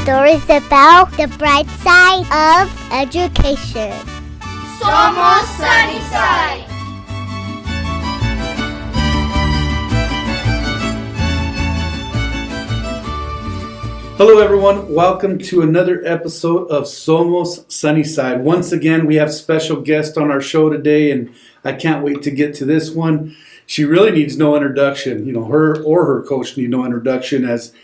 stories about the bright side of education. Somos Sunnyside! Hello everyone, welcome to another episode of Somos Sunnyside. Once again, we have special guest on our show today, and I can't wait to get to this one. She really needs no introduction. You know, her or her coach need no introduction as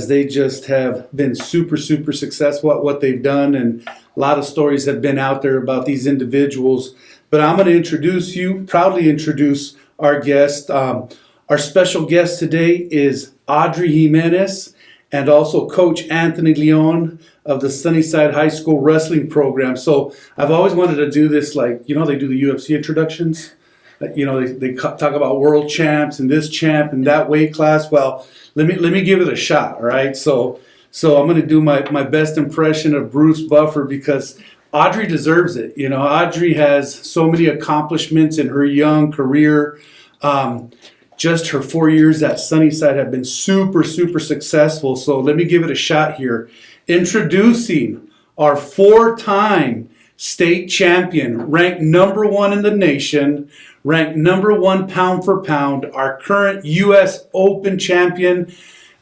they just have been super successful at what they've done, and a lot of stories have been out there about these individuals. But I'm going to proudly introduce our guest. Our special guest today is Audrey Jimenez, and also Coach Anthony Leon of the Sunnyside High School Wrestling Program. So I've always wanted to do this, like, you know, they do the UFC introductions. You know, they talk about world champs and this champ and that weight class. Well, let me give it a shot, all right? So I'm going to do my best impression of Bruce Buffer because Audrey deserves it. You know, Audrey has so many accomplishments in her young career. Just her 4 years at Sunnyside have been super successful. So let me give it a shot here. Introducing our 4-time state champion, ranked number 1 in the nation, ranked number 1 pound for pound, our current U.S. Open champion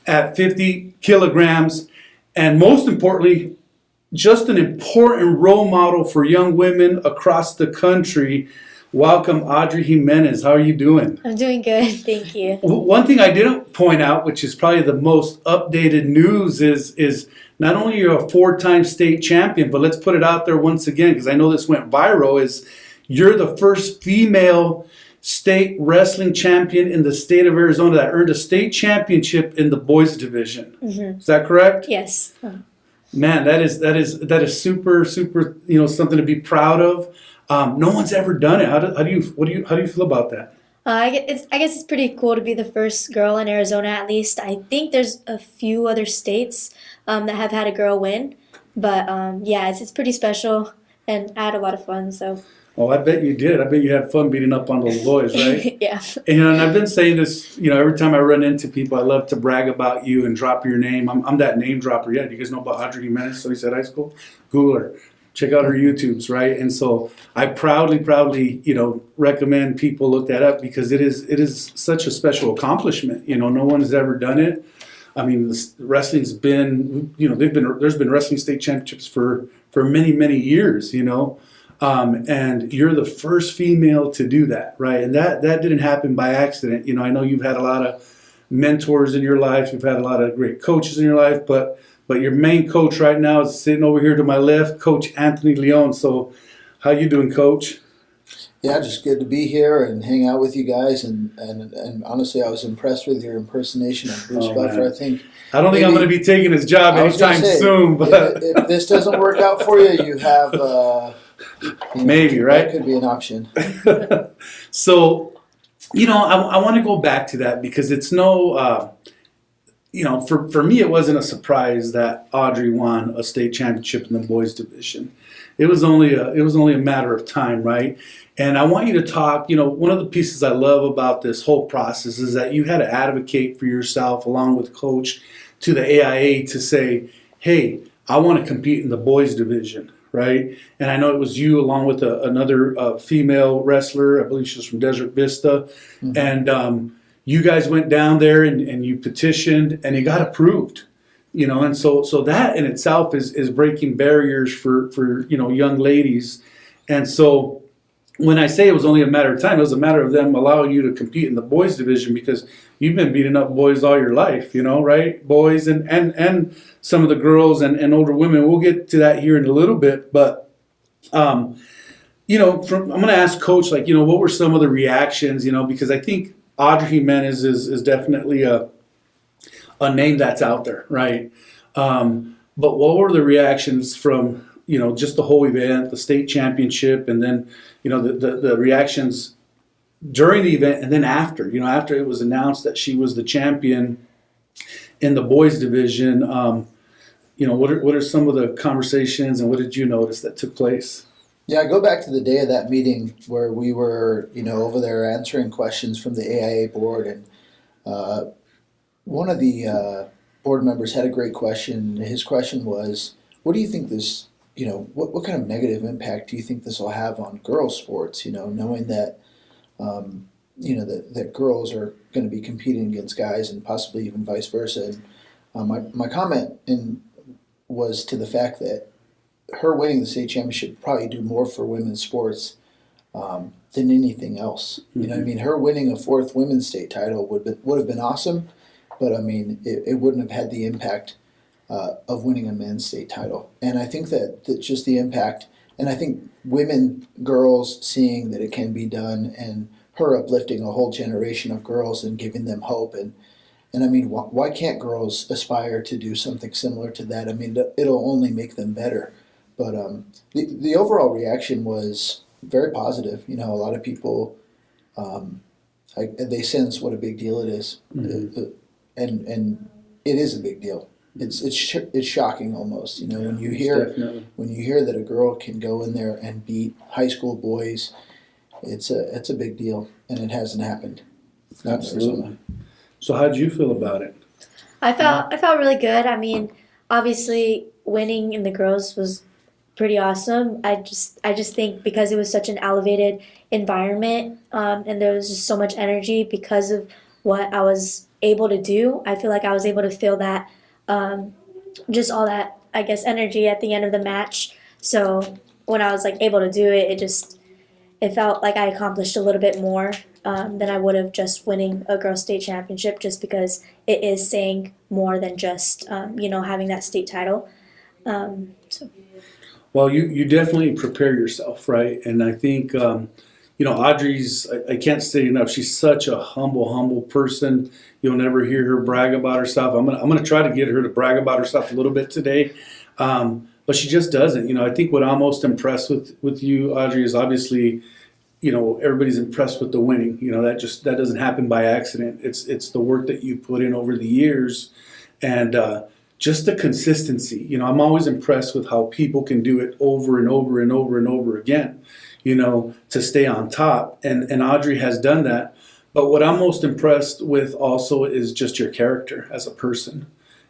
at 50 kilograms, and most importantly, just an important role model for young women across the country. Welcome, Audrey Jimenez. How are you doing? I'm doing good, thank you. One thing I didn't point out, which is probably the most updated news, is not only you're a 4-time state champion, but let's put it out there once again, because I know this went viral, is you're the first female state wrestling champion in the state of Arizona that earned a state championship in the boys division. Mm-hmm. Is that correct? Yes. Man, that is super, you know, something to be proud of. No one's ever done it. How do you feel about that? I guess it's pretty cool to be the first girl in Arizona, at least. I think there's a few other states that have had a girl win, but yeah, it's pretty special, and I had a lot of fun. So. Oh, I bet you did. I bet you had fun beating up on those boys, right? Yeah. And I've been saying this, you know, every time I run into people, I love to brag about you and drop your name. I'm that name dropper. Yeah, do you guys know about Audrey Jimenez, Sunnyside High School? Google her. Check out her YouTubes, right? And so I proudly, you know, recommend people look that up because it is such a special accomplishment. You know, no one has ever done it. I mean, wrestling's been, you know, there's been wrestling state championships for many years, you know. And you're the first female to do that, right? And that didn't happen by accident. You know, I know you've had a lot of mentors in your life, you've had a lot of great coaches in your life, but your main coach right now is sitting over here to my left, Coach Anthony Leon. So how you doing, Coach? Yeah, just good to be here and hang out with you guys. And honestly, I was impressed with your impersonation of Bruce Buffer. Man. I don't think I'm going to be taking his job anytime soon. But if this doesn't work out for you, you have maybe, right? That could be an option. So, you know, I want to go back to that because it's no... you know, for me, it wasn't a surprise that Audrey won a state championship in the boys division. It was only a matter of time, right? And I want you to talk. You know, one of the pieces I love about this whole process is that you had to advocate for yourself, along with Coach, to the AIA to say, "Hey, I want to compete in the boys division." Right? And I know it was you, along with another female wrestler. I believe she was from Desert Vista, mm-hmm. And you guys went down there and you petitioned and it got approved, you know, and so that in itself is breaking barriers for you know, young ladies. And so when I say it was only a matter of time, it was a matter of them allowing you to compete in the boys division because you've been beating up boys all your life, you know, right? Boys and some of the girls and older women. We'll get to that here in a little bit, but you know, I'm going to ask Coach, like, you know, what were some of the reactions, you know, because I think Audrey Jimenez is definitely a name that's out there, right? But what were the reactions from, you know, just the whole event, the state championship, and then, you know, the reactions during the event and then after, you know, after it was announced that she was the champion in the boys division, you know, what are some of the conversations and what did you notice that took place? Yeah, I go back to the day of that meeting where we were, you know, over there answering questions from the AIA board, and one of the board members had a great question. His question was, what do you think this, what kind of negative impact do you think this will have on girls' sports, knowing that, that girls are going to be competing against guys and possibly even vice versa. And my comment was to the fact that her winning the state championship would probably do more for women's sports than anything else. You know what I mean? Her winning a fourth women's state title would have been awesome, but I mean, it wouldn't have had the impact of winning a men's state title. And I think that just the impact, and I think girls seeing that it can be done, and her uplifting a whole generation of girls and giving them hope. And I mean, why can't girls aspire to do something similar to that? I mean, it'll only make them better. But the overall reaction was very positive. A lot of people, they sense what a big deal it is. And it is a big deal. It's shocking almost. When you hear that a girl can go in there and beat high school boys, it's a big deal, and it hasn't happened. Absolutely. So how did you feel about it? I felt really good. I mean, obviously winning in the girls was pretty awesome. I just think because it was such an elevated environment, and there was just so much energy because of what I was able to do. I feel like I was able to feel that, just all that, I guess, energy at the end of the match. So when I was able to do it, it felt like I accomplished a little bit more than I would have just winning a girls' state championship, just because it is saying more than just having that state title. Well, you definitely prepare yourself, right? And I think Audrey's, I can't say enough, she's such a humble person. You'll never hear her brag about herself. I'm gonna try to get her to brag about herself a little bit today, but she just doesn't. I think what I'm most impressed with you, Audrey, is obviously, everybody's impressed with the winning. That doesn't happen by accident. It's the work that you put in over the years, and just the consistency. I'm always impressed with how people can do it over and over and over and over again, to stay on top. And Audrey has done that. But what I'm most impressed with also is just your character as a person.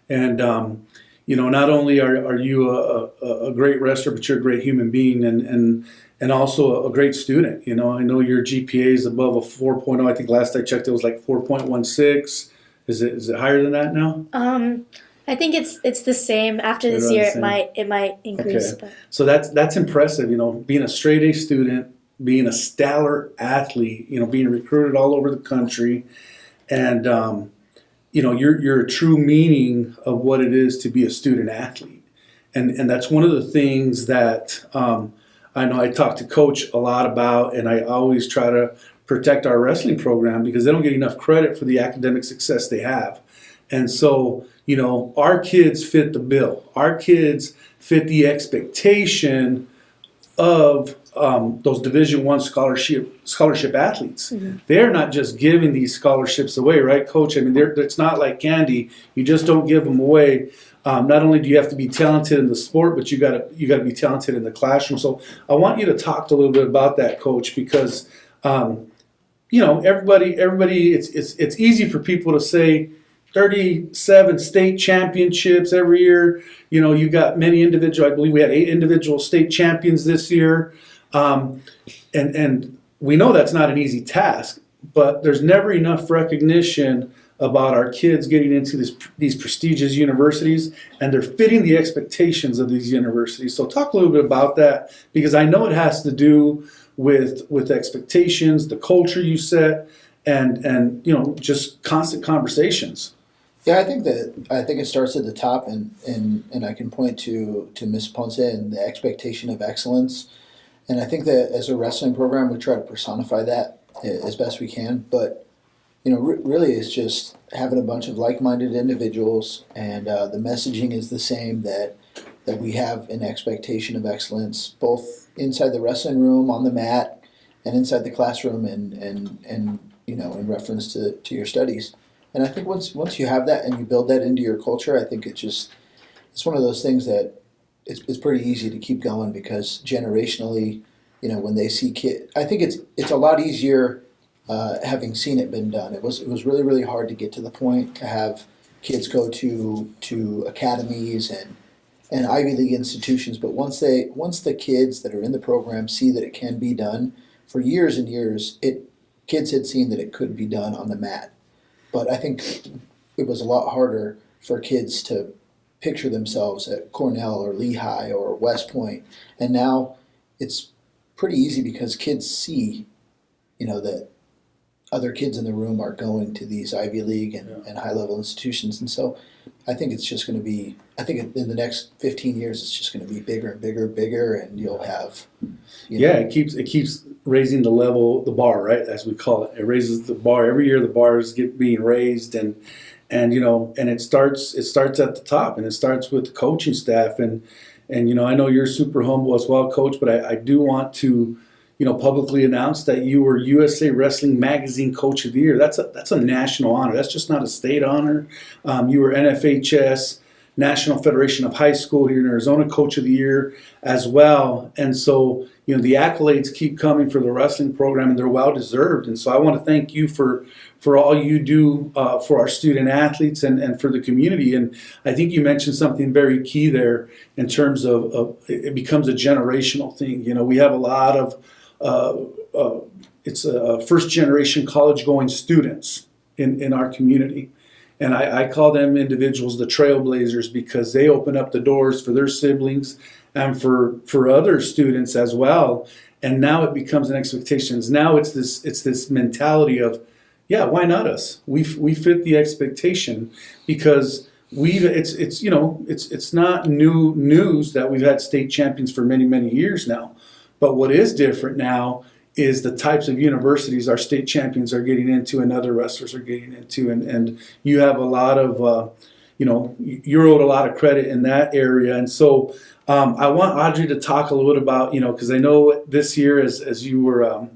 And, not only are you a great wrestler, but you're a great human being and also a great student. I know your GPA is above a 4.0. I think last I checked it was 4.16. Is it higher than that now? I think it's the same. After this year, it might increase. Okay. But. So that's impressive. Being a straight A student, being a stellar athlete, being recruited all over the country, and you're a true meaning of what it is to be a student athlete, and that's one of the things that I know I talk to Coach a lot about, and I always try to protect our wrestling program because they don't get enough credit for the academic success they have, and so. Our kids fit the bill. Our kids fit the expectation of those Division I scholarship athletes. Mm-hmm. They're not just giving these scholarships away, right, Coach? I mean, it's not like candy. You just don't give them away. Not only do you have to be talented in the sport, but you got to be talented in the classroom. So I want you to talk a little bit about that, Coach, because everybody. It's easy for people to say. 37 state championships every year. You got many individual. I believe we had 8 individual state champions this year, and we know that's not an easy task. But there's never enough recognition about our kids getting into these prestigious universities, and they're fitting the expectations of these universities. So talk a little bit about that, because I know it has to do with expectations, the culture you set, and just constant conversations. Yeah, I think it starts at the top, and I can point to Miss Ponce and the expectation of excellence. And I think that as a wrestling program, we try to personify that as best we can. But really, it's just having a bunch of like-minded individuals, and the messaging is the same, that we have an expectation of excellence, both inside the wrestling room, on the mat, and inside the classroom, and in reference to your studies. And I think once you have that and you build that into your culture, I think it's one of those things that it's pretty easy to keep going, because generationally, when they see kids, I think it's a lot easier having seen it been done. It was really, really hard to get to the point to have kids go to academies and Ivy League institutions, but once the kids that are in the program see that it can be done, for years and years, kids had seen that it could be done on the mat. But I think it was a lot harder for kids to picture themselves at Cornell or Lehigh or West Point. And now it's pretty easy because kids see, that other kids in the room are going to these Ivy League and high-level institutions. And so I think it's just going to be, in the next 15 years, it's just going to be bigger and bigger and bigger, and you'll have, it keeps raising the bar, right, as we call it. It raises the bar. Every year the bars being raised, and it starts at the top, and it starts with the coaching staff. And I know you're super humble as well, Coach, but I do want to publicly announce that you were USA Wrestling Magazine Coach of the Year. That's a national honor. That's just not a state honor. You were NFHS, National Federation of High School here in Arizona Coach of the Year as well. And so, the accolades keep coming for the wrestling program, and they're well deserved. And so I want to thank you for all you do for our student athletes and for the community. And I think you mentioned something very key there in terms of it becomes a generational thing. We have a lot of it's a first generation college going students in our community. And I call them individuals the trailblazers, because they open up the doors for their siblings and for other students as well. And now it becomes an expectation. Now it's this mentality of, why not us? We fit the expectation, because it's not new news that we've had state champions for many, many years now. But what is different now is the types of universities our state champions are getting into and other wrestlers are getting into. And you have a lot of, you're owed a lot of credit in that area. And so I want Audrey to talk a little bit about, because I know this year as you were,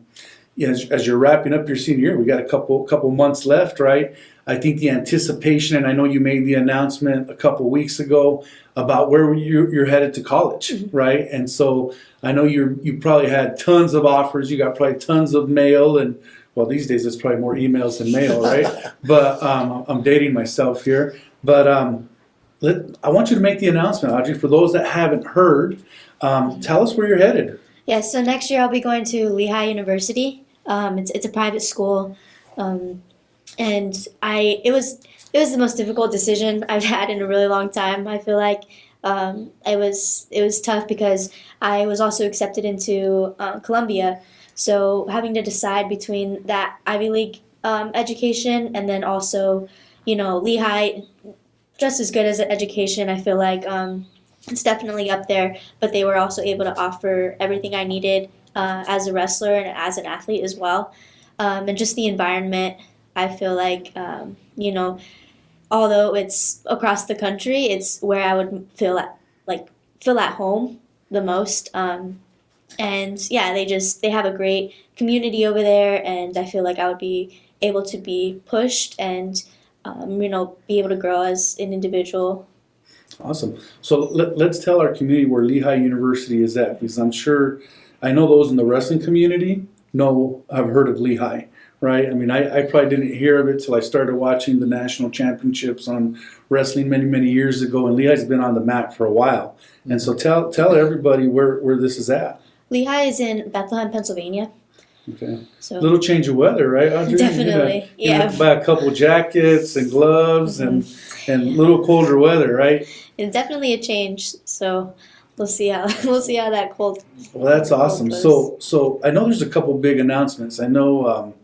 as you're wrapping up your senior year, we got a couple months left, right? I think the anticipation, and I know you made the announcement a couple weeks ago about where you're headed to college, right? And so I know you probably had tons of offers. You got probably tons of mail, and well, these days it's probably more emails than mail, right? But I'm dating myself here. But I want you to make the announcement, Audrey. For those that haven't heard, tell us where you're headed. Yeah, so next year I'll be going to Lehigh University. It's a private school, and it was the most difficult decision I've had in a really long time. I feel like it was tough because I was also accepted into Columbia, so having to decide between that Ivy League education and then also Lehigh, just as good as an education. I feel like it's definitely up there, but they were also able to offer everything I needed as a wrestler and as an athlete as well. And just the environment, I feel like, although it's across the country, it's where I would feel at home the most. And yeah, they have a great community over there, and I feel like I would be able to be pushed and, be able to grow as an individual. Awesome. So let's tell our community where Lehigh University is at, because I know those in the wrestling community have heard of Lehigh, right? I mean, I probably didn't hear of it till I started watching the national championships on wrestling many, many years ago, and Lehigh's been on the map for a while. And so tell everybody where this is at. Lehigh is in Bethlehem, Pennsylvania. Okay. So little change of weather, right, Audrey? definitely, yeah. Buy a couple jackets and gloves and little colder weather, right? It's definitely a change. So we'll see how that cold. Well, that's awesome. So I know there's a couple big announcements. I know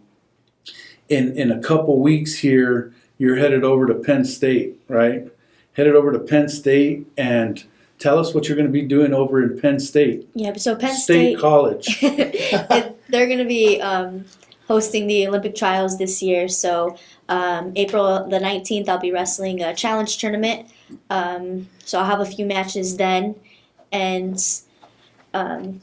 in a couple weeks here you're headed over to Penn State, right? Headed over to Penn State, and tell us what you're going to be doing over in Penn State. Yeah, so Penn State College. They're going to be hosting the Olympic trials this year. So April the 19th, I'll be wrestling a challenge tournament. So I'll have a few matches then, and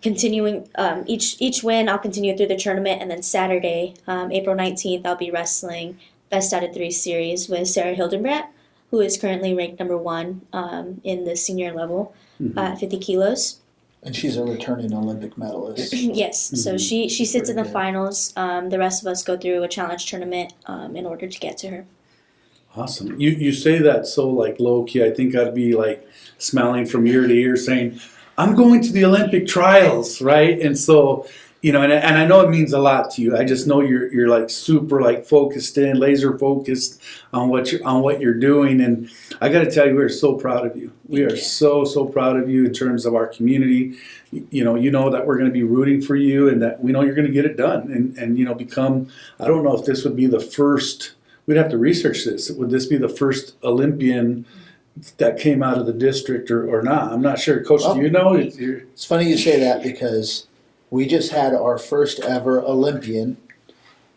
continuing each win, I'll continue through the tournament, and then Saturday, April 19th, I'll be wrestling best out of 3 series with Sarah Hildebrandt, who is currently ranked number 1 in the senior level at 50 kilos. And she's a returning Olympic medalist. Yes, so she sits in the finals. The rest of us go through a challenge tournament in order to get to her. Awesome. You say that so like low key. I think I'd be like smiling from ear to ear saying, I'm going to the Olympic trials, right? And so, and I know it means a lot to you. I just know you're like super like focused in, laser focused on what you're doing. And I got to tell you, we're so proud of you. We are so proud of you in terms of our community. You know that we're going to be rooting for you, and that we know you're going to get it done and become. I don't know if this would be the first. We'd have to research this. Would this be the first Olympian that came out of the district or not? I'm not sure. Coach, do you know? It's funny you say that because we just had our first ever Olympian,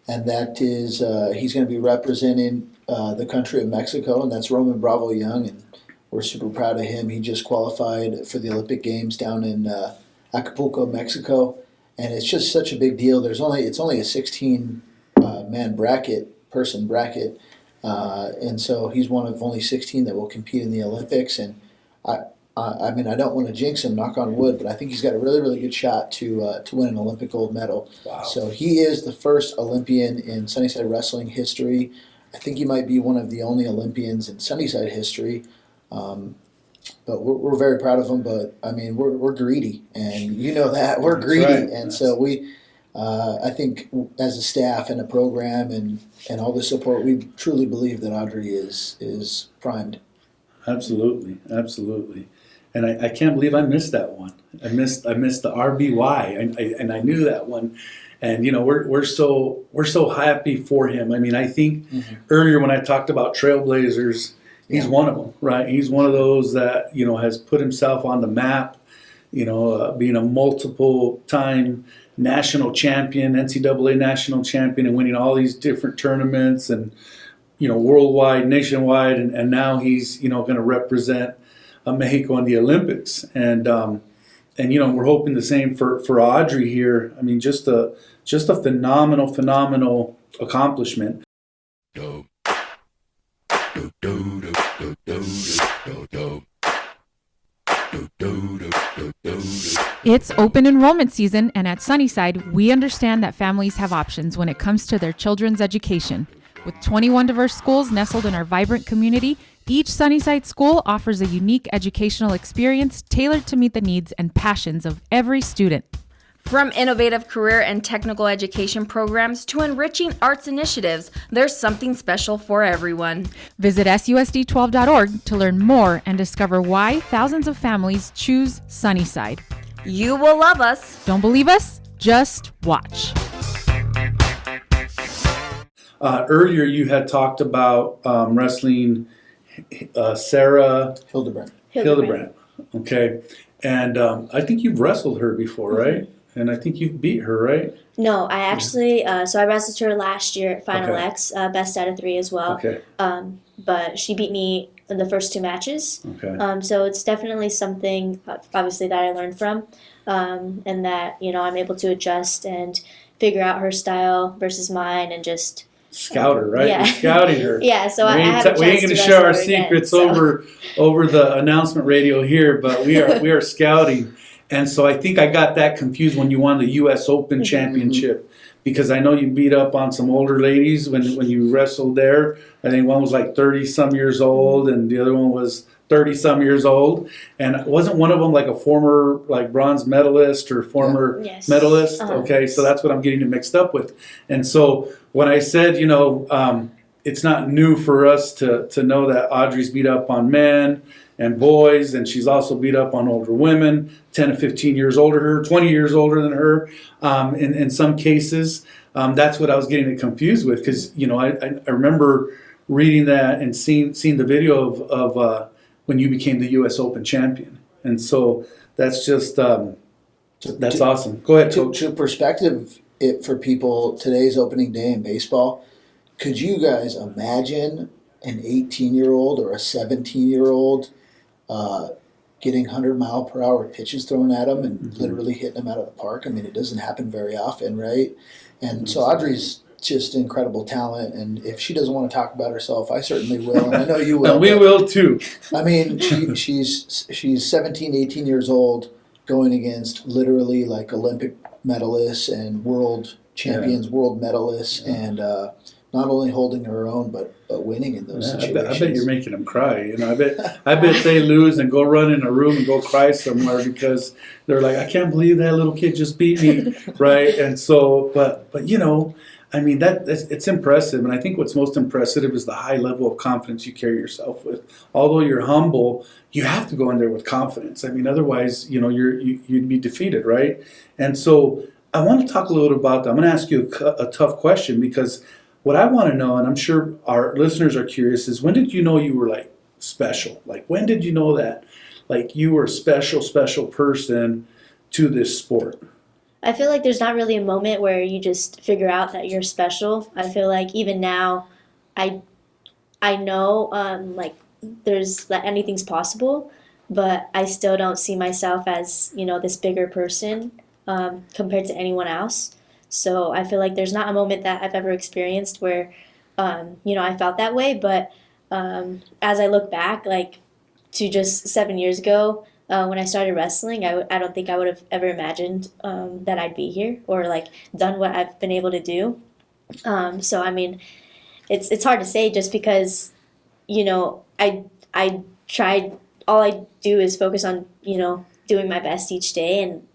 and that is he's going to be representing the country of Mexico, and that's Roman Bravo Young, and we're super proud of him. He just qualified for the Olympic Games down in Acapulco, Mexico, and it's just such a big deal. It's only a 16 man person bracket, and so he's one of only 16 that will compete in the Olympics. And I mean, I don't want to jinx him, knock on wood, but I think he's got a really, really good shot to win an Olympic gold medal. Wow. So he is the first Olympian in Sunnyside wrestling history. I think he might be one of the only Olympians in Sunnyside history. But we're very proud of him. But I mean, we're greedy, and you know that we're greedy, right. And so we. I think as a staff and a program and all the support, we truly believe that Audrey is primed. Absolutely. And I can't believe I missed that one. I missed the RBY, and I knew that one. And we're so happy for him. I mean, I think earlier when I talked about trailblazers, he's one of them, right? He's one of those that has put himself on the map. Being a multiple time national champion, NCAA national champion, and winning all these different tournaments and worldwide, nationwide, and now he's going to represent Mexico in the Olympics, and we're hoping the same for Audrey here. I mean, just a phenomenal accomplishment. It's open enrollment season, and at Sunnyside, we understand that families have options when it comes to their children's education. With 21 diverse schools nestled in our vibrant community, each Sunnyside school offers a unique educational experience tailored to meet the needs and passions of every student. From innovative career and technical education programs to enriching arts initiatives, there's something special for everyone. Visit susd12.org to learn more and discover why thousands of families choose Sunnyside. You will love us. Don't believe us? Just watch. Earlier you had talked about wrestling Sarah Hildebrandt. Okay. And I think you've wrestled her before, right? And I think you've beat her, right? No, I actually, so I wrestled her last year at Final X, best out of 3 as well. Okay. But she beat me in the first 2 matches. Okay. So it's definitely something, obviously, that I learned from, and that, I'm able to adjust and figure out her style versus mine and just... Scout her, right? Yeah. You're scouting her. Yeah, so I have a chance we ain't going to share our secrets over the announcement radio here, but we are scouting. And so I think I got that confused when you won the U.S. Open Championship, because I know you beat up on some older ladies when you wrestled there. I think one was like 30-some years old, and the other one was 30-some years old. And wasn't one of them like a former like bronze medalist or former medalist? Okay, so that's what I'm getting it mixed up with. And so when I said, it's not new for us to know that Audrey's beat up on men and boys, and she's also beat up on older women, 10 to 15 years older than her, 20 years older than her, in some cases. That's what I was getting it confused with, because, I remember reading that and seeing the video of when you became the U.S. Open champion. And so that's just, that's awesome. Go ahead, Coach. To perspective it for people, today's opening day in baseball, could you guys imagine an 18-year-old or a 17-year-old getting 100-mile-per-hour pitches thrown at them and literally hitting them out of the park? I mean, it doesn't happen very often, right? And so Audrey's just incredible talent, and if she doesn't want to talk about herself, I certainly will, and I know you will. And we will too. I mean, she's 17, 18 years old, going against literally like Olympic medalists and world champions, world medalists, and not only holding her own, but winning in those I situations. bet you're making them cry. You know, I bet they lose and go run in a room and go cry somewhere because they're like, I can't believe that little kid just beat me, right? And so, but you know, I mean it's impressive, and I think what's most impressive is the high level of confidence you carry yourself with. Although you're humble, you have to go in there with confidence. I mean, otherwise, you know, you'd be defeated, right? And so, I want to talk a little about that. I'm going to ask you a tough question because what I want to know, and I'm sure our listeners are curious, is when did you know you were like special? Like when did you know that like you were a special person to this sport? I feel like there's not really a moment where you just figure out that you're special. I feel like even now, I know like that anything's possible, but I still don't see myself as, you know, this bigger person compared to anyone else. So I feel like there's not a moment that I've ever experienced where, you know, I felt that way. But as I look back, like to just 7 years ago, when I started wrestling, I don't think I would have ever imagined that I'd be here or like done what I've been able to do. So I mean, it's hard to say just because, you know, I tried. All I do is focus on, you know, doing my best each day, and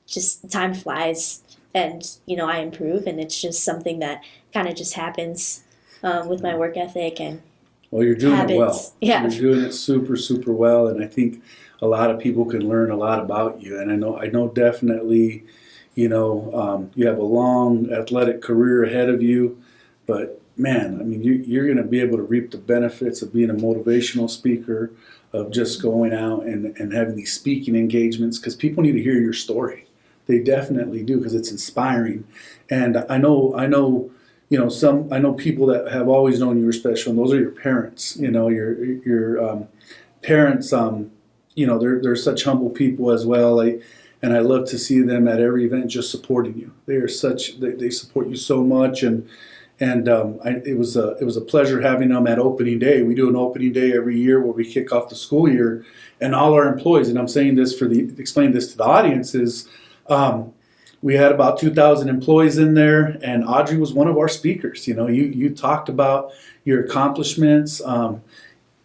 just time flies. And, you know, I improve, and it's just something that kind of just happens with my work ethic and well, you're doing habits. it well. Yeah. You're doing it super well, and I think a lot of people can learn a lot about you. And I know definitely, you know, you have a long athletic career ahead of you, but man, I mean, you're going to be able to reap the benefits of being a motivational speaker, of just going out and having these speaking engagements, because people need to hear your story. They definitely do, because it's inspiring. And I know, you know, I know people that have always known you were special, and those are your parents. You know, your parents. You know, they're such humble people as well. And I love to see them at every event just supporting you. They support you so much, and it was a pleasure having them at opening day. We do an opening day every year where we kick off the school year, and all our employees. And I'm saying this explain this to the audience is. We had about 2,000 employees in there, and Audrey was one of our speakers. You know, you talked about your accomplishments.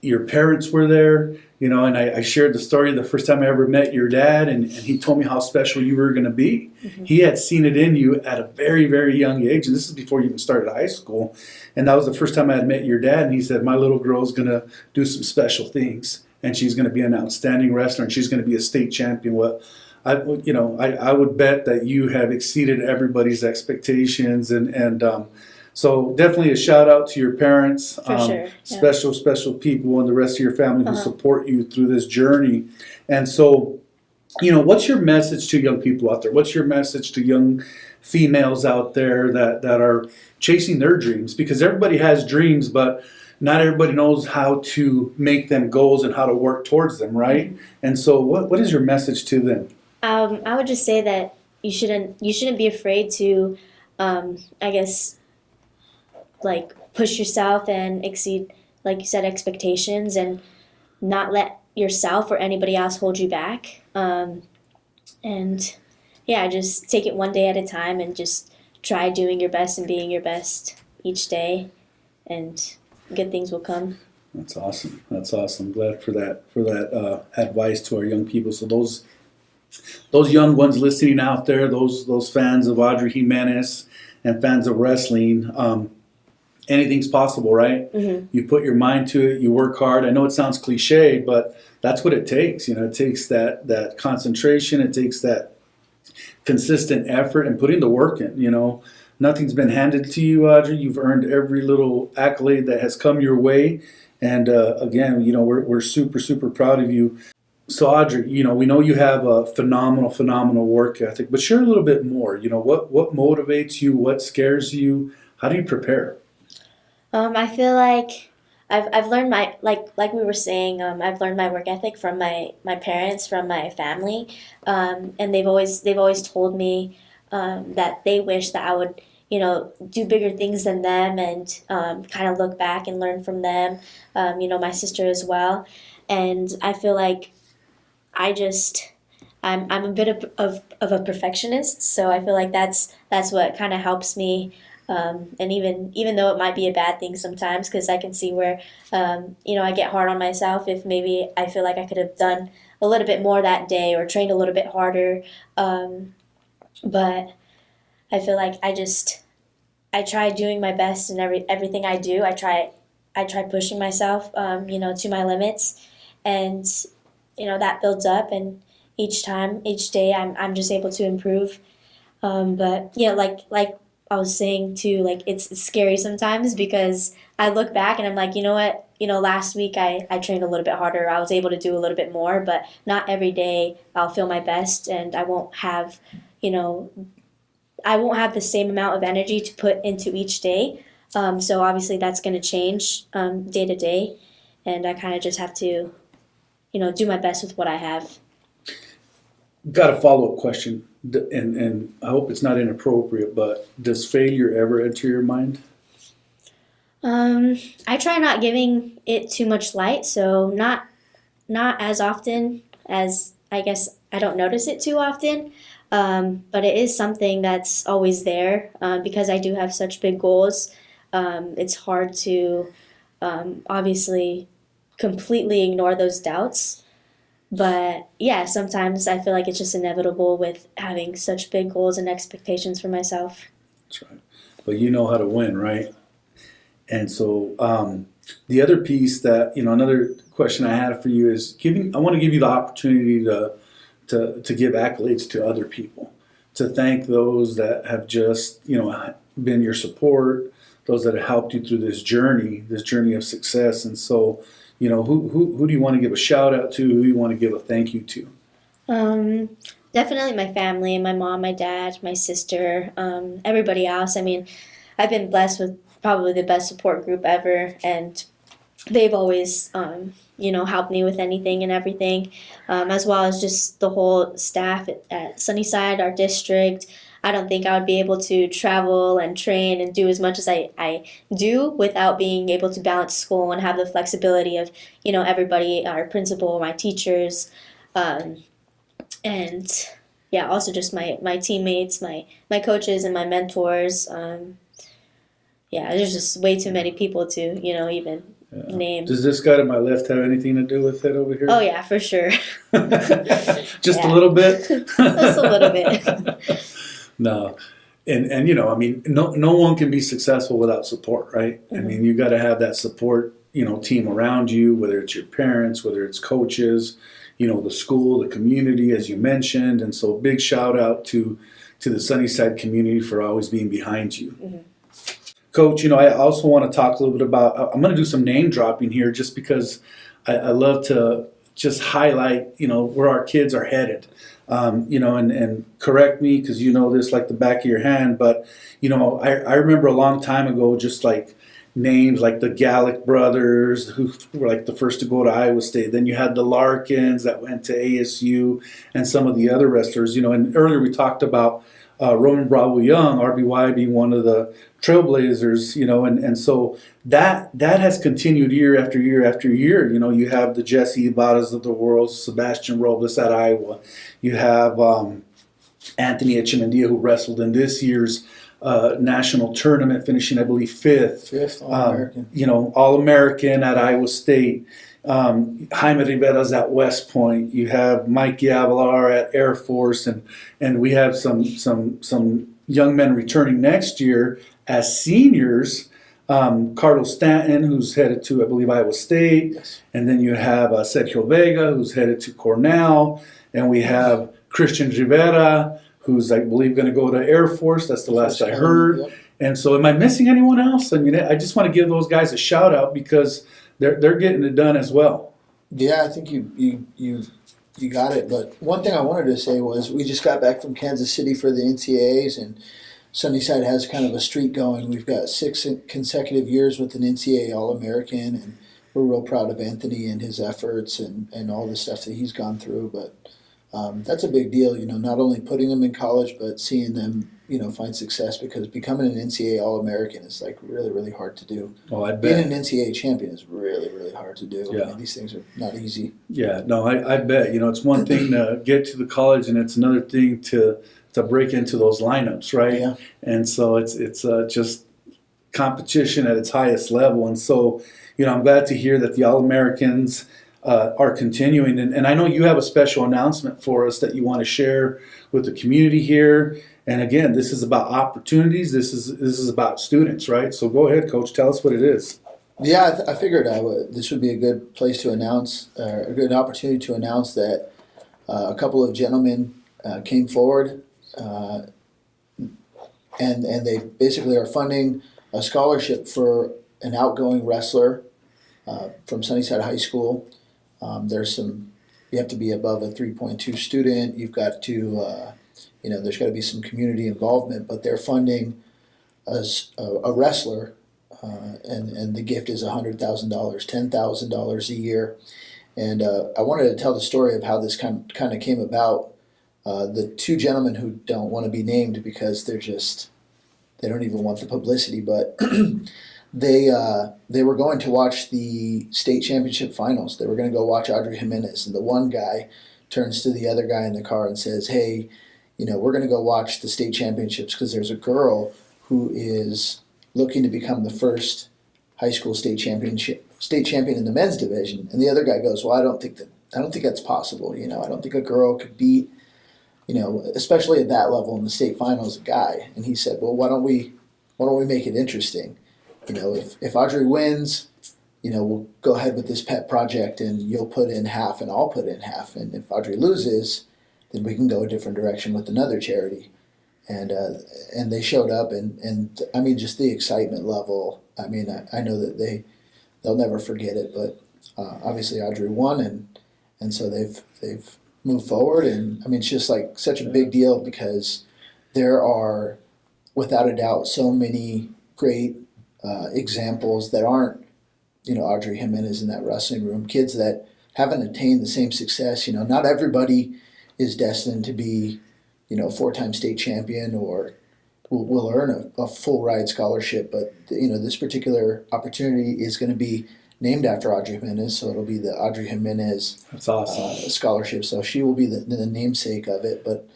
Your parents were there, you know, and I shared the story the first time I ever met your dad, and he told me how special you were going to be. Mm-hmm. He had seen it in you at a very, very young age, and this is before you even started high school. And that was the first time I had met your dad, and he said, my little girl's going to do some special things, and she's going to be an outstanding wrestler, and she's going to be a state champion. Well, I would bet that you have exceeded everybody's expectations, and so definitely a shout out to your parents, For sure. Yeah. special people, and the rest of your family who support you through this journey. And so, you know, what's your message to young people out there? What's your message to young females out there that are chasing their dreams? Because everybody has dreams, but not everybody knows how to make them goals and how to work towards them, right? And so what is your message to them? I would just say that you shouldn't be afraid to, I guess, like push yourself and exceed, like you said, expectations, and not let yourself or anybody else hold you back. And yeah, just take it one day at a time, and just try doing your best and being your best each day, and good things will come. That's awesome. Glad for that advice to our young people. So those young ones listening out there, those fans of Audrey Jimenez and fans of wrestling, anything's possible, right? Mm-hmm. You put your mind to it, you work hard. I know it sounds cliche, but that's what it takes. You know, it takes that concentration, it takes that consistent effort and putting the work in. You know, nothing's been handed to you, Audrey. You've earned every little accolade that has come your way. And again, you know, we're super proud of you. So Audrey, you know, we know you have a phenomenal work ethic, but share a little bit more. You know, what motivates you? What scares you? How do you prepare? I feel like I've learned my like we were saying. I've learned my work ethic from my parents, from my family, and they've always told me that they wish that I would, you know, do bigger things than them, and kind of look back and learn from them. You know, my sister as well, and I feel like I'm a bit of a perfectionist, so I feel like that's what kind of helps me And even though it might be a bad thing sometimes, because I can see where I get hard on myself if maybe I feel like I could have done a little bit more that day or trained a little bit harder. But I feel like I try doing my best in everything I do. I try pushing myself, to my limits, and that builds up. And each day, I'm just able to improve. But yeah, like I was saying too, like it's scary sometimes because I look back and I'm like, you know what, last week I trained a little bit harder. I was able to do a little bit more, but not every day I'll feel my best, and I won't have the same amount of energy to put into each day. So obviously that's going to change day to day, and I kind of just have to, do my best with what I have. Got a follow-up question, and I hope it's not inappropriate, but does failure ever enter your mind? I try not giving it too much light, so not as often as, I guess, I don't notice it too often. But it is something that's always there because I do have such big goals. It's hard to obviously completely ignore those doubts. But yeah, sometimes I feel like it's just inevitable with having such big goals and expectations for myself. That's right. But you know how to win, right? And so the other piece that, another question I had for you is I want to give you the opportunity to give accolades to other people, to thank those that have just, been your support, those that have helped you through this journey of success. And so, who do you want to give a shout out to? Who do you want to give a thank you to? Definitely my family, my mom, my dad, my sister, everybody else. I mean, I've been blessed with probably the best support group ever, and they've always, helped me with anything and everything, as well as just the whole staff at Sunnyside, our district. I don't think I would be able to travel and train and do as much as I do without being able to balance school and have the flexibility of, everybody, our principal, my teachers, and yeah, also just my teammates, my coaches and my mentors. Yeah, there's just way too many people to, even name. Does this guy to my left have anything to do with it over here? Oh yeah, for sure. Just a little bit? Just a little bit. No. And no one can be successful without support, right? Mm-hmm. I mean, you got to have that support, team around you, whether it's your parents, whether it's coaches, the school, the community, as you mentioned. And so big shout out to the Sunnyside community for always being behind you. Mm-hmm. Coach, I also want to talk a little bit about, I'm going to do some name dropping here just because I love to just highlight, where our kids are headed. And correct me because you know this like the back of your hand, but, I remember a long time ago, just like names like the Gallic brothers who were like the first to go to Iowa State. Then you had the Larkins that went to ASU and some of the other wrestlers, and earlier we talked about Roman Bravo Young, RBY being one of the trailblazers, and so that has continued year after year after year. You have the Jesse Ibadas of the world, Sebastian Robles at Iowa. You have Anthony Echemendia, who wrestled in this year's national tournament, finishing, I believe, fifth. Fifth All-American. All-American at Iowa State. Jaime Rivera's at West Point. You have Mikey Avalar at Air Force, and we have some young men returning next year as seniors. Carlos Stanton, who's headed to, I believe, Iowa State. Yes. And then you have Sergio Vega, who's headed to Cornell. And we have Christian Rivera, who's, I believe, going to go to Air Force. That's the last I heard. Yep. And so am I missing anyone else? I mean, I just want to give those guys a shout out because they're getting it done as well. Yeah, I think you got it. But one thing I wanted to say was we just got back from Kansas City for the NCAAs, and Sunnyside has kind of a streak going. We've got 6 consecutive years with an NCAA All-American, and we're real proud of Anthony and his efforts and all the stuff that he's gone through. But that's a big deal, not only putting them in college, but seeing them, find success, because becoming an NCAA All-American is like really, really hard to do. Oh, I bet. Being an NCAA champion is really, really hard to do. Yeah. I mean, these things are not easy. Yeah, no, I bet. It's one thing to get to the college, and it's another thing to break into those lineups, right? Yeah. And so it's just competition at its highest level. And so, I'm glad to hear that the All-Americans are continuing. And I know you have a special announcement for us that you want to share with the community here. And again, this is about opportunities. This is about students, right? So go ahead, Coach. Tell us what it is. Yeah, I figured this would be a good place to announce, a good opportunity to announce that a couple of gentlemen came forward, and they basically are funding a scholarship for an outgoing wrestler from Sunnyside High School. You have to be above a 3.2 student. You've got to, there's got to be some community involvement, but they're funding a wrestler, and the gift is $100,000, $10,000 a year. And I wanted to tell the story of how this kind of came about. The two gentlemen who don't want to be named because they don't even want the publicity, but they were going to watch the state championship finals. They were going to go watch Audrey Jimenez, and the one guy turns to the other guy in the car and says, "Hey, we're going to go watch the state championships because there's a girl who is looking to become the first high school state champion in the men's division." And the other guy goes, "Well, I don't think that's possible. I don't think a girl could beat, especially at that level in the state finals, a guy." And he said, "Well, why don't we make it interesting? If Audrey wins, we'll go ahead with this pet project, and you'll put in half and I'll put in half. And if Audrey loses, then we can go a different direction with another charity." And they showed up, and I mean, just the excitement level. I mean, I know that they'll never forget it, but obviously Audrey won, and so they've moved forward. And I mean, it's just like such a big deal because there are, without a doubt, so many great examples that aren't, Audrey Jimenez in that wrestling room, kids that haven't attained the same success. Not everybody is destined to be, 4-time state champion or will earn a full ride scholarship. But, this particular opportunity is going to be named after Audrey Jimenez, so it'll be the Audrey Jimenez That's awesome. scholarship. So she will be the namesake of it. But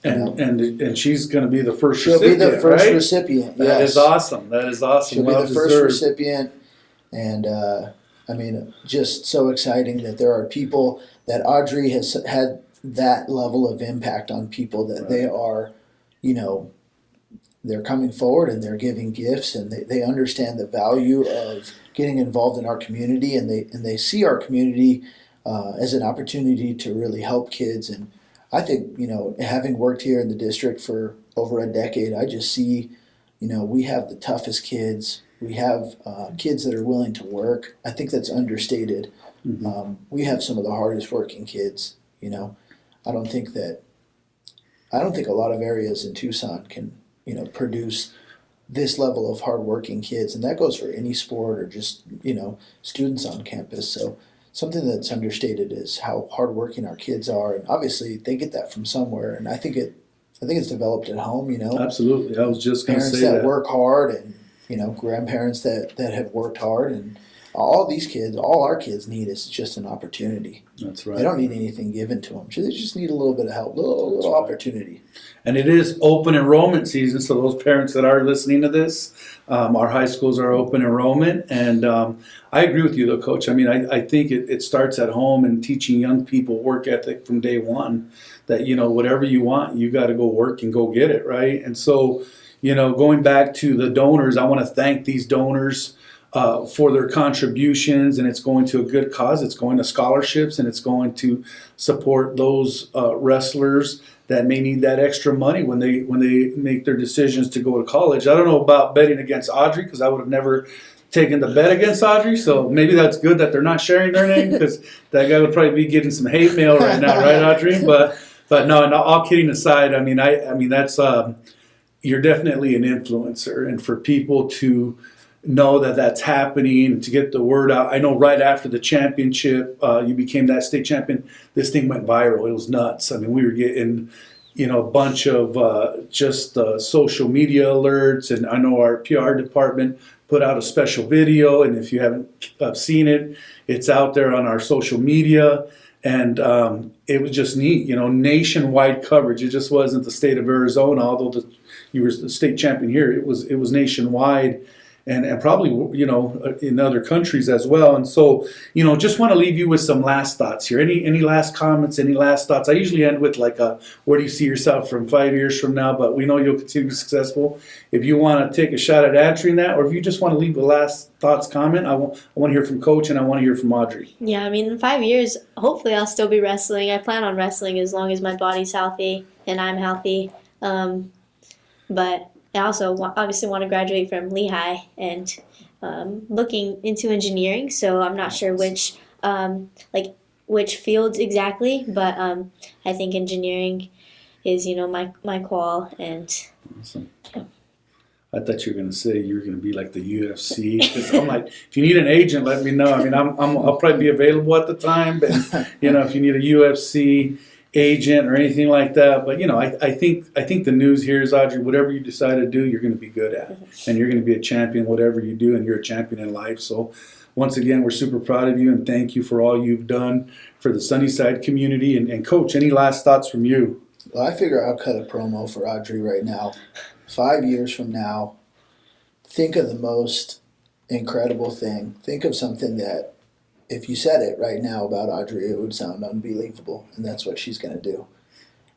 And she's going to be the first she'll recipient, be the first right? recipient. That yes. is awesome. That is awesome. She'll Well be the first deserved. recipient. And, I mean, just so exciting that there are people that Audrey has had that level of impact on people that Right. they are, they're coming forward and they're giving gifts, and they understand the value of getting involved in our community, and they see our community as an opportunity to really help kids. And I think, having worked here in the district for over a decade, I just see, we have the toughest kids. We have kids that are willing to work. I think that's understated. Mm-hmm. We have some of the hardest working kids. I don't think a lot of areas in Tucson can, produce this level of hardworking kids, and that goes for any sport or just, students on campus. So something that's understated is how hardworking our kids are, and obviously they get that from somewhere. And I think it's developed at home. Absolutely. I was just going to Parents say that that. work hard, and grandparents that have worked hard, and all our kids need is just an opportunity. That's right. They don't need anything given to them. They just need a little bit of help, little right. opportunity. And it is open enrollment season, so those parents that are listening to this, our high schools are open enrollment. And I agree with you, though, Coach. I mean, I think it starts at home and teaching young people work ethic from day one, that, whatever you want, you got to go work and go get it, right? And so, going back to the donors, I want to thank these donors for their contributions, and it's going to a good cause. It's going to scholarships, and it's going to support those wrestlers that may need that extra money when they make their decisions to go to college. I don't know about betting against Audrey, because I would have never taken the bet against Audrey. So maybe that's good that they're not sharing their name, because that guy would probably be getting some hate mail right now, right, Audrey? But no, all kidding aside, I mean that's you're definitely an influencer, and for people to know that that's happening, to get the word out. I know right after the championship, you became that state champion, this thing went viral. It was nuts. I mean, we were getting, a bunch of just social media alerts, and I know our PR department put out a special video, and if you haven't seen it, it's out there on our social media. And it was just neat, nationwide coverage. It just wasn't the state of Arizona, although you were the state champion here. It was nationwide, and probably in other countries as well. And so just want to leave you with some last thoughts here. Any last comments? Any last thoughts? I usually end with where do you see yourself from 5 years from now? But we know you'll continue to be successful. If you want to take a shot at answering that, or if you just want to leave a last thoughts comment, I want to hear from Coach and I want to hear from Audrey. Yeah, I mean, in 5 years, hopefully I'll still be wrestling. I plan on wrestling as long as my body's healthy and I'm healthy. But I also obviously want to graduate from Lehigh and looking into engineering. So I'm not sure which fields exactly, but I think engineering is my qual. And Awesome. I thought you were going to say you were going to be like the UFC. 'Cause I'm like, if you need an agent, let me know. I mean, I'll probably be available at the time, but if you need a UFC agent or anything like that. But I think the news here is, Audrey, whatever you decide to do, you're going to be good at, and you're going to be a champion whatever you do, and you're a champion in life. So once again, we're super proud of you, and thank you for all you've done for the Sunnyside community. And Coach, any last thoughts from you? Well, I figure I'll cut a promo for Audrey right now. 5 years from now, think of the most incredible thing. Think of something that, if you said it right now about Audrey, it would sound unbelievable, and that's what she's going to do.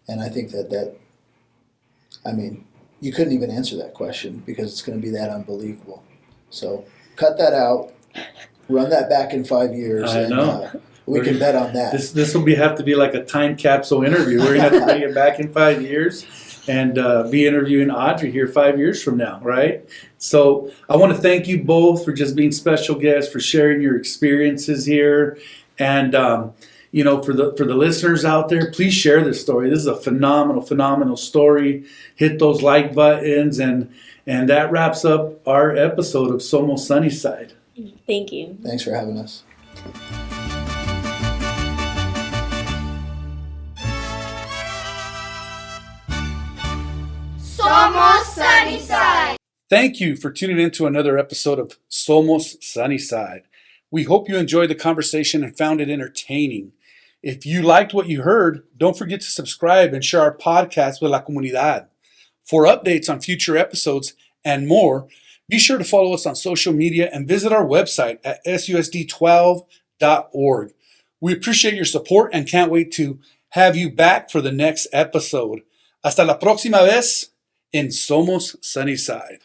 And I think you couldn't even answer that question because it's going to be that unbelievable. So cut that out, run that back in 5 years, I know. We can bet on that. This will have to be like a time capsule interview. We're going to have to bring it back in 5 years and be interviewing Audrey here 5 years from now, right? So I want to thank you both for just being special guests, for sharing your experiences here. And, for the listeners out there, please share this story. This is a phenomenal story. Hit those like buttons. And that wraps up our episode of Somos Sunnyside. Thank you. Thanks for having us. Somos Sunnyside. Thank you for tuning in to another episode of Somos Sunnyside. We hope you enjoyed the conversation and found it entertaining. If you liked what you heard, don't forget to subscribe and share our podcast with la comunidad. For updates on future episodes and more, be sure to follow us on social media and visit our website at susd12.org. We appreciate your support and can't wait to have you back for the next episode. Hasta la próxima vez en Somos Sunnyside.